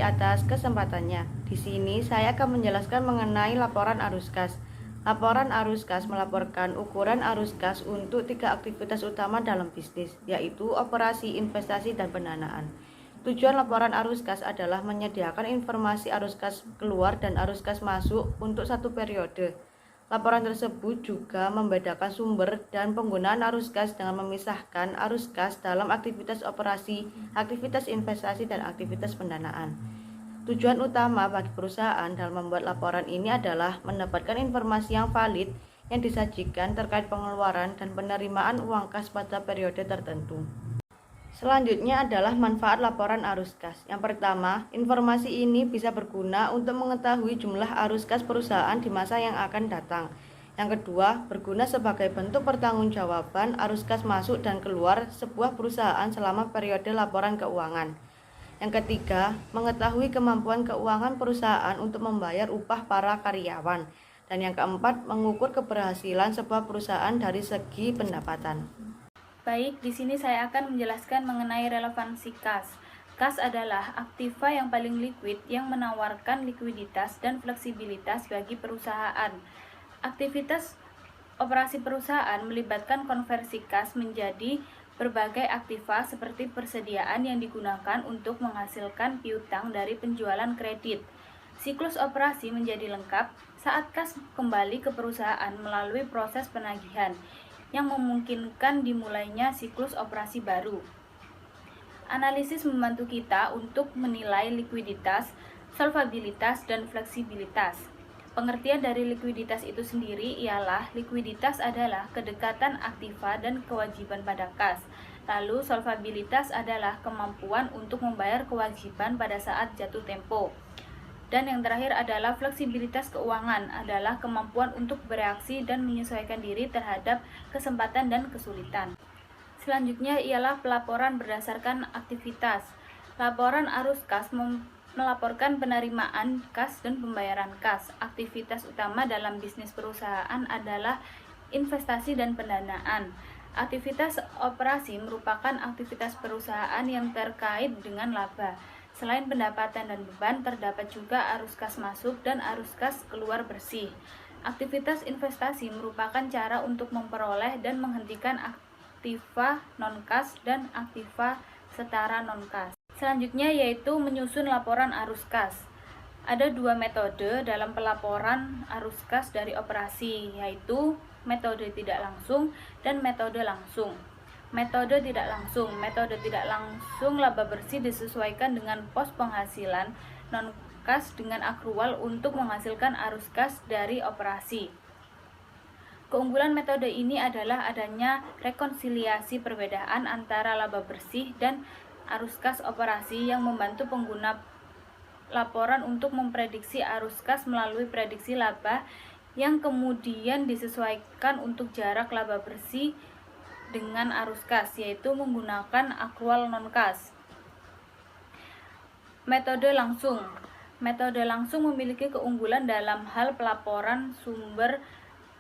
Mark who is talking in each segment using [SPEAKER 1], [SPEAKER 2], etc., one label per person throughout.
[SPEAKER 1] atas kesempatannya. Di sini saya akan menjelaskan mengenai laporan arus kas. Laporan arus kas melaporkan ukuran arus kas untuk 3 aktivitas utama dalam bisnis, yaitu operasi, investasi, dan pendanaan. Tujuan laporan arus kas adalah menyediakan informasi arus kas keluar dan arus kas masuk untuk satu periode. Laporan tersebut juga membedakan sumber dan penggunaan arus kas dengan memisahkan arus kas dalam aktivitas operasi, aktivitas investasi, dan aktivitas pendanaan. Tujuan utama bagi perusahaan dalam membuat laporan ini adalah mendapatkan informasi yang valid yang disajikan terkait pengeluaran dan penerimaan uang kas pada periode tertentu. Selanjutnya adalah manfaat laporan arus kas. Yang pertama, informasi ini bisa berguna untuk mengetahui jumlah arus kas perusahaan di masa yang akan datang. Yang kedua, berguna sebagai bentuk pertanggungjawaban arus kas masuk dan keluar sebuah perusahaan selama periode laporan keuangan. Yang ketiga, mengetahui kemampuan keuangan perusahaan untuk membayar upah para karyawan. Dan yang keempat, mengukur keberhasilan sebuah perusahaan dari segi pendapatan.
[SPEAKER 2] Baik, di sini saya akan menjelaskan mengenai relevansi kas. Kas adalah aktiva yang paling liquid yang menawarkan likuiditas dan fleksibilitas bagi perusahaan. Aktivitas operasi perusahaan melibatkan konversi kas menjadi berbagai aktiva seperti persediaan yang digunakan untuk menghasilkan piutang dari penjualan kredit. Siklus operasi menjadi lengkap saat kas kembali ke perusahaan melalui proses penagihan yang memungkinkan dimulainya siklus operasi baru. Analisis membantu kita untuk menilai likuiditas, solvabilitas, dan fleksibilitas. Pengertian dari likuiditas itu sendiri ialah likuiditas adalah kedekatan aktiva dan kewajiban pada kas. Lalu solvabilitas adalah kemampuan untuk membayar kewajiban pada saat jatuh tempo. Dan yang terakhir adalah fleksibilitas keuangan, adalah kemampuan untuk bereaksi dan menyesuaikan diri terhadap kesempatan dan kesulitan. Selanjutnya ialah pelaporan berdasarkan aktivitas. Laporan arus kas melaporkan penerimaan kas dan pembayaran kas. Aktivitas utama dalam bisnis perusahaan adalah investasi dan pendanaan. Aktivitas operasi merupakan aktivitas perusahaan yang terkait dengan laba. Selain pendapatan dan beban, terdapat juga arus kas masuk dan arus kas keluar bersih. Aktivitas investasi merupakan cara untuk memperoleh dan menghentikan aktiva non-kas dan aktiva setara non-kas. Selanjutnya yaitu menyusun laporan arus kas. Ada 2 metode dalam pelaporan arus kas dari operasi, yaitu metode tidak langsung dan metode langsung. Metode tidak langsung laba bersih disesuaikan dengan pos penghasilan non-kas dengan akrual untuk menghasilkan arus kas dari operasi. Keunggulan metode ini adalah adanya rekonsiliasi perbedaan antara laba bersih dan arus kas operasi yang membantu pengguna laporan untuk memprediksi arus kas melalui prediksi laba yang kemudian disesuaikan untuk jarak laba bersih dengan arus kas, yaitu menggunakan akrual non-kas. Metode langsung memiliki keunggulan dalam hal pelaporan sumber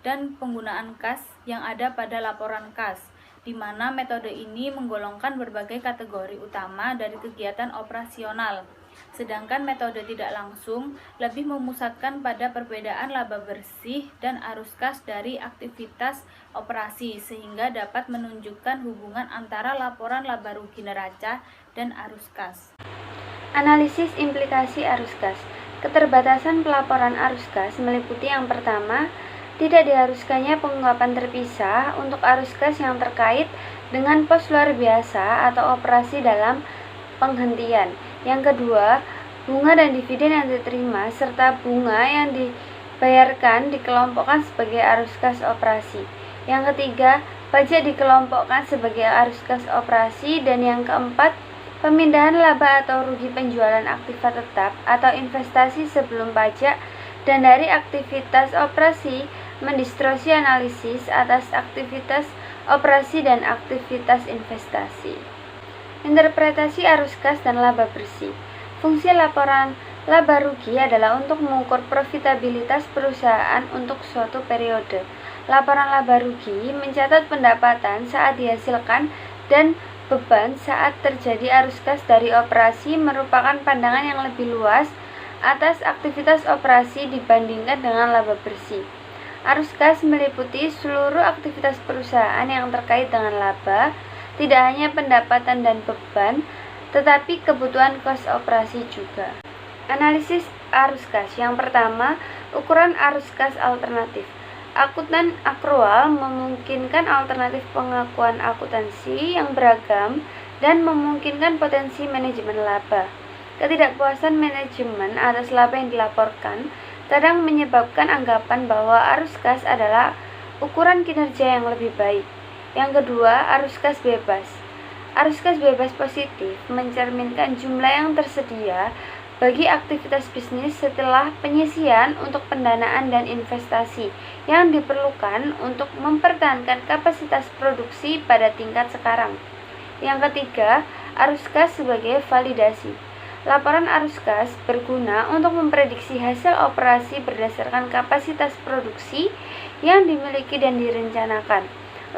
[SPEAKER 2] dan penggunaan kas yang ada pada laporan kas, di mana metode ini menggolongkan berbagai kategori utama dari kegiatan operasional. Sedangkan metode tidak langsung lebih memusatkan pada perbedaan laba bersih dan arus kas dari aktivitas operasi, sehingga dapat menunjukkan hubungan antara laporan laba rugi neraca dan arus kas.
[SPEAKER 3] Analisis implikasi arus kas. Keterbatasan pelaporan arus kas meliputi yang pertama, tidak diharuskannya pengungkapan terpisah untuk arus kas yang terkait dengan pos luar biasa atau operasi dalam penghentian. Yang kedua, bunga dan dividen yang diterima serta bunga yang dibayarkan dikelompokkan sebagai arus kas operasi. Yang ketiga, pajak dikelompokkan sebagai arus kas operasi. Dan yang keempat, pemindahan laba atau rugi penjualan aktiva tetap atau investasi sebelum pajak dan dari aktivitas operasi mendistorsi analisis atas aktivitas operasi dan aktivitas investasi. Interpretasi arus kas dan laba bersih. Fungsi laporan laba rugi adalah untuk mengukur profitabilitas perusahaan untuk suatu periode. Laporan laba rugi mencatat pendapatan saat dihasilkan dan beban saat terjadi arus kas dari operasi merupakan pandangan yang lebih luas atas aktivitas operasi dibandingkan dengan laba bersih. Arus kas meliputi seluruh aktivitas perusahaan yang terkait dengan laba, tidak hanya pendapatan dan beban, tetapi kebutuhan kos operasi juga. Analisis arus kas. Yang pertama, ukuran arus kas alternatif. Akuntan akrual memungkinkan alternatif pengakuan akuntansi yang beragam dan memungkinkan potensi manajemen laba. Ketidakpuasan manajemen atas laba yang dilaporkan kadang menyebabkan anggapan bahwa arus kas adalah ukuran kinerja yang lebih baik. Yang kedua, arus kas bebas. Arus kas bebas positif mencerminkan jumlah yang tersedia bagi aktivitas bisnis setelah penyisian untuk pendanaan dan investasi yang diperlukan untuk mempertahankan kapasitas produksi pada tingkat sekarang. Yang ketiga, arus kas sebagai validasi. Laporan arus kas berguna untuk memprediksi hasil operasi berdasarkan kapasitas produksi yang dimiliki dan direncanakan.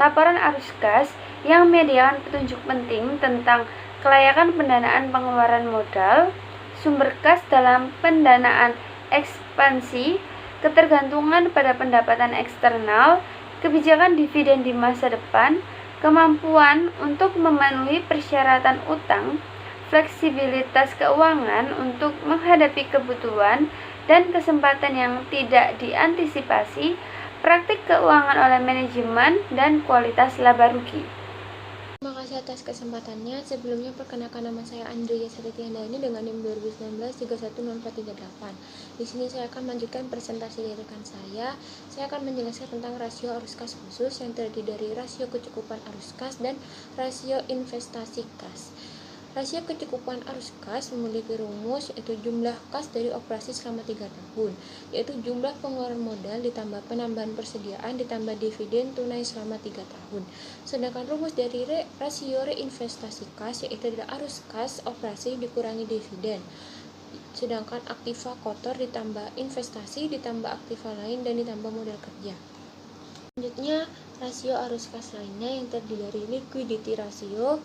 [SPEAKER 3] Laporan arus kas yang menyediakan petunjuk penting tentang kelayakan pendanaan pengeluaran modal, sumber kas dalam pendanaan ekspansi, ketergantungan pada pendapatan eksternal, kebijakan dividen di masa depan, kemampuan untuk memenuhi persyaratan utang, fleksibilitas keuangan untuk menghadapi kebutuhan dan kesempatan yang tidak diantisipasi, praktik keuangan oleh manajemen, dan kualitas laba rugi.
[SPEAKER 4] Terima kasih atas kesempatannya. Sebelumnya perkenalkan, nama saya Andrea Sadetiandani dengan NIM 2019 310438. Di sini saya akan melanjutkan presentasi dari rekan saya. Saya akan menjelaskan tentang rasio arus kas khusus yang terdiri dari rasio kecukupan arus kas dan rasio investasi kas. Rasio kecukupan arus kas memiliki rumus, yaitu jumlah kas dari operasi selama 3 tahun, yaitu jumlah pengeluaran modal ditambah penambahan persediaan ditambah dividen tunai selama 3 tahun. Sedangkan rumus dari rasio reinvestasi kas yaitu adalah arus kas operasi dikurangi dividen. Sedangkan aktiva kotor ditambah investasi ditambah aktiva lain dan ditambah modal kerja. Selanjutnya, rasio arus kas lainnya yang terdiri dari liquidity ratio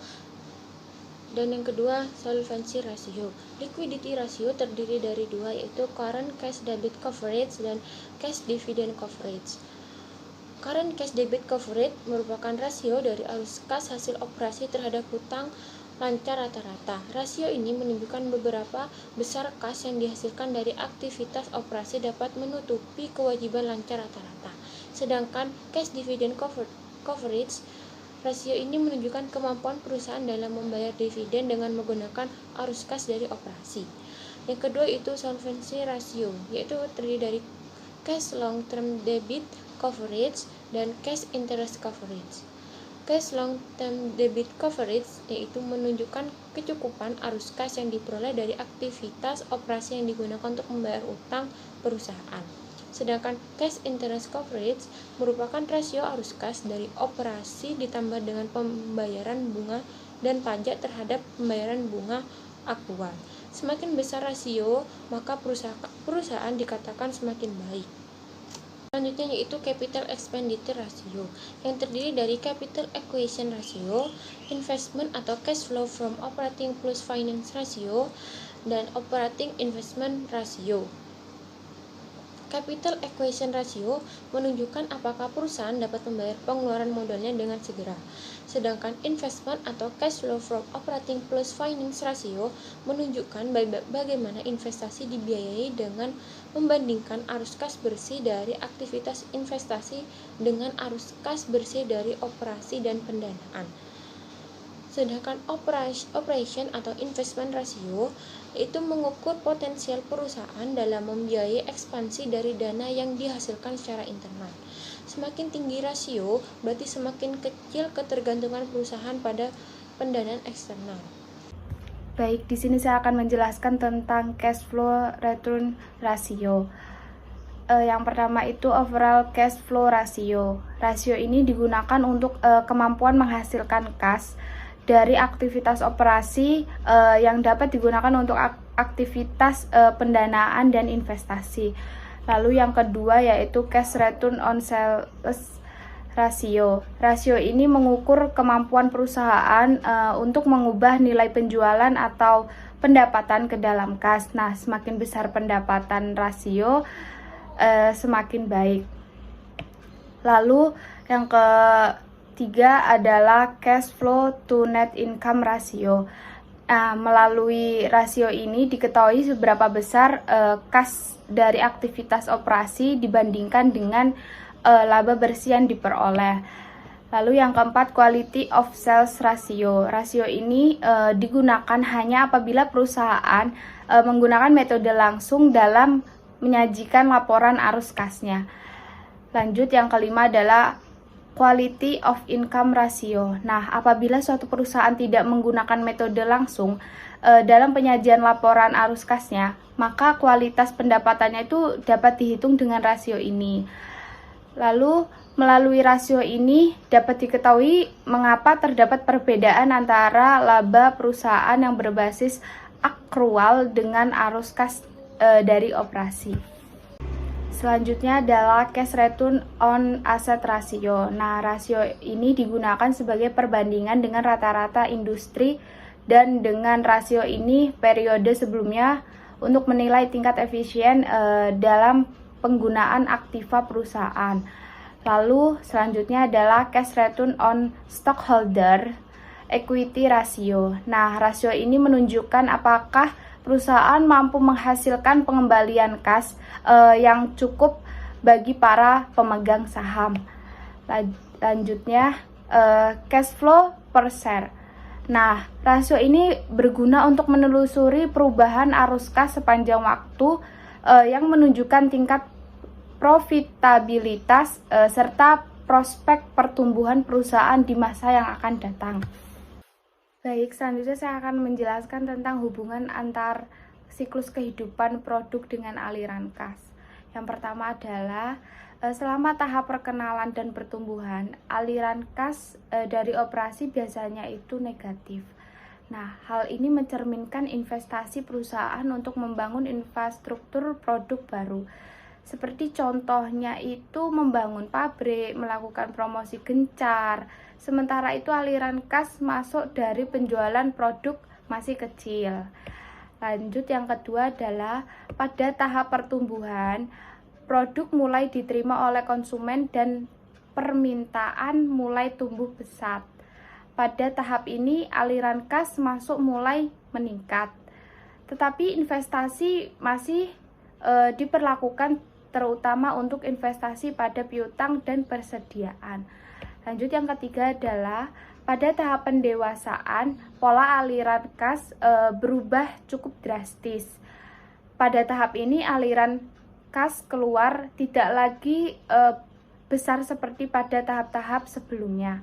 [SPEAKER 4] dan yang kedua solvency ratio. Liquidity ratio terdiri dari dua, yaitu current cash debit coverage dan cash dividend coverage. Current cash debit coverage merupakan rasio dari arus kas hasil operasi terhadap hutang lancar rata-rata. Rasio ini menunjukkan beberapa besar kas yang dihasilkan dari aktivitas operasi dapat menutupi kewajiban lancar rata-rata. Sedangkan cash dividend coverage rasio ini menunjukkan kemampuan perusahaan dalam membayar dividen dengan menggunakan arus kas dari operasi. Yang kedua itu solvency ratio, yaitu terdiri dari cash long term debit coverage dan cash interest coverage. Cash long term debit coverage yaitu menunjukkan kecukupan arus kas yang diperoleh dari aktivitas operasi yang digunakan untuk membayar utang perusahaan. Sedangkan cash interest coverage merupakan rasio arus kas dari operasi ditambah dengan pembayaran bunga dan pajak terhadap pembayaran bunga aktual. Semakin besar rasio, maka perusahaan dikatakan semakin baik. Selanjutnya yaitu capital expenditure ratio, yang terdiri dari capital acquisition ratio, investment atau cash flow from operating plus finance ratio, dan operating investment ratio. Capital acquisition ratio menunjukkan apakah perusahaan dapat membayar pengeluaran modalnya dengan segera. Sedangkan investment atau cash flow from operating plus finance ratio menunjukkan bagaimana investasi dibiayai dengan membandingkan arus kas bersih dari aktivitas investasi dengan arus kas bersih dari operasi dan pendanaan. Sedangkan operation atau investment ratio itu mengukur potensial perusahaan dalam membiayai ekspansi dari dana yang dihasilkan secara internal. Semakin tinggi rasio, berarti semakin kecil ketergantungan perusahaan pada pendanaan eksternal.
[SPEAKER 2] Baik, di sini saya akan menjelaskan tentang cash flow return ratio. Yang pertama itu overall cash flow ratio. Rasio ini digunakan untuk kemampuan menghasilkan kas dari aktivitas operasi yang dapat digunakan untuk aktivitas pendanaan dan investasi. Lalu yang kedua yaitu cash return on sales rasio. Rasio ini mengukur kemampuan perusahaan untuk mengubah nilai penjualan atau pendapatan ke dalam kas. Nah, semakin besar pendapatan rasio, semakin baik. Lalu yang ketiga adalah cash flow to net income ratio. Melalui rasio ini diketahui seberapa besar kas dari aktivitas operasi dibandingkan dengan laba bersih yang diperoleh. Lalu yang keempat, quality of sales ratio. Rasio ini digunakan hanya apabila perusahaan menggunakan metode langsung dalam menyajikan laporan arus kasnya. Lanjut, yang kelima adalah quality of income ratio. Nah, apabila suatu perusahaan tidak menggunakan metode langsung dalam penyajian laporan arus kasnya, maka kualitas pendapatannya itu dapat dihitung dengan rasio ini. Lalu, melalui rasio ini dapat diketahui mengapa terdapat perbedaan antara laba perusahaan yang berbasis akrual dengan arus kas dari operasi. Selanjutnya adalah cash return on asset ratio. Nah, rasio ini digunakan sebagai perbandingan dengan rata-rata industri dan dengan rasio ini periode sebelumnya untuk menilai tingkat efisien dalam penggunaan aktiva perusahaan. Lalu selanjutnya adalah cash return on stockholder equity ratio. Nah, rasio ini menunjukkan apakah perusahaan mampu menghasilkan pengembalian kas yang cukup bagi para pemegang saham. Lanjutnya, cash flow per share. Nah, rasio ini berguna untuk menelusuri perubahan arus kas sepanjang waktu yang menunjukkan tingkat profitabilitas serta prospek pertumbuhan perusahaan di masa yang akan datang. Baik, selanjutnya saya akan menjelaskan tentang hubungan antar siklus kehidupan produk dengan aliran kas. Yang pertama adalah selama tahap perkenalan dan pertumbuhan, aliran kas dari operasi biasanya itu negatif. Nah, hal ini mencerminkan investasi perusahaan untuk membangun infrastruktur produk baru. Seperti contohnya itu membangun pabrik, melakukan promosi gencar. Sementara itu aliran kas masuk dari penjualan produk masih kecil. Lanjut, yang kedua adalah pada tahap pertumbuhan, produk mulai diterima oleh konsumen dan permintaan mulai tumbuh pesat. Pada tahap ini aliran kas masuk mulai meningkat. Tetapi investasi masih diperlakukan terutama untuk investasi pada piutang dan persediaan. Lanjut, yang ketiga adalah pada tahap pendewasaan, pola aliran kas berubah cukup drastis. Pada tahap ini aliran kas keluar tidak lagi besar seperti pada tahap-tahap sebelumnya.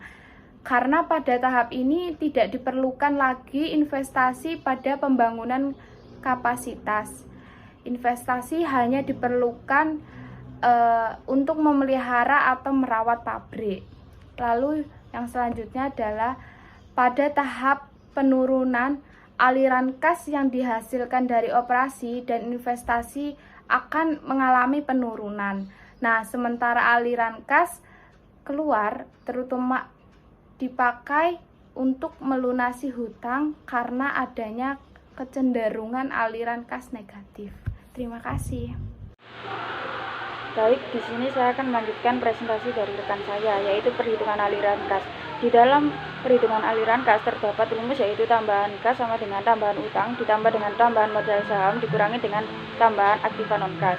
[SPEAKER 2] Karena pada tahap ini tidak diperlukan lagi investasi pada pembangunan kapasitas. Investasi hanya diperlukan untuk memelihara atau merawat pabrik. Lalu yang selanjutnya adalah pada tahap penurunan, aliran kas yang dihasilkan dari operasi dan investasi akan mengalami penurunan. Nah, sementara aliran kas keluar terutama dipakai untuk melunasi hutang karena adanya kecenderungan aliran kas negatif. Terima kasih.
[SPEAKER 5] Baik, di sini saya akan melanjutkan presentasi dari rekan saya, yaitu perhitungan aliran kas. Di dalam perhitungan aliran kas terdapat rumus, yaitu tambahan kas sama dengan tambahan utang ditambah dengan tambahan modal saham dikurangi dengan tambahan aktiva non kas,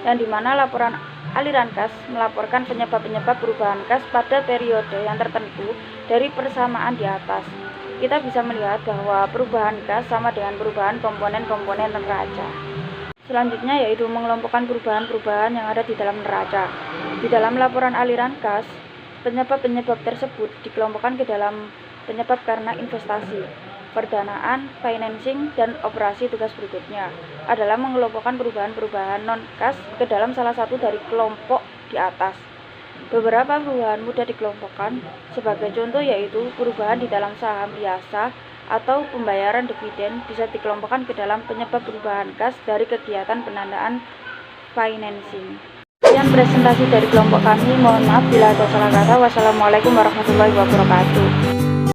[SPEAKER 5] yang dimana laporan aliran kas melaporkan penyebab-penyebab perubahan kas pada periode yang tertentu dari persamaan di atas. Kita bisa melihat bahwa perubahan kas sama dengan perubahan komponen-komponen neraca. Selanjutnya yaitu mengelompokkan perubahan-perubahan yang ada di dalam neraca. Di dalam laporan aliran kas, penyebab-penyebab tersebut dikelompokkan ke dalam penyebab karena investasi, perdanaan, financing, dan operasi. Tugas berikutnya adalah mengelompokkan perubahan-perubahan non-kas ke dalam salah satu dari kelompok di atas. Beberapa perubahan mudah dikelompokkan, sebagai contoh yaitu perubahan di dalam saham biasa atau pembayaran dividen bisa dikelompokkan ke dalam penyebab perubahan kas dari kegiatan pendanaan financing. Sekian Sekian presentasi dari kelompok kami. Mohon maaf bila ada salah kata. Wassalamualaikum warahmatullahi wabarakatuh.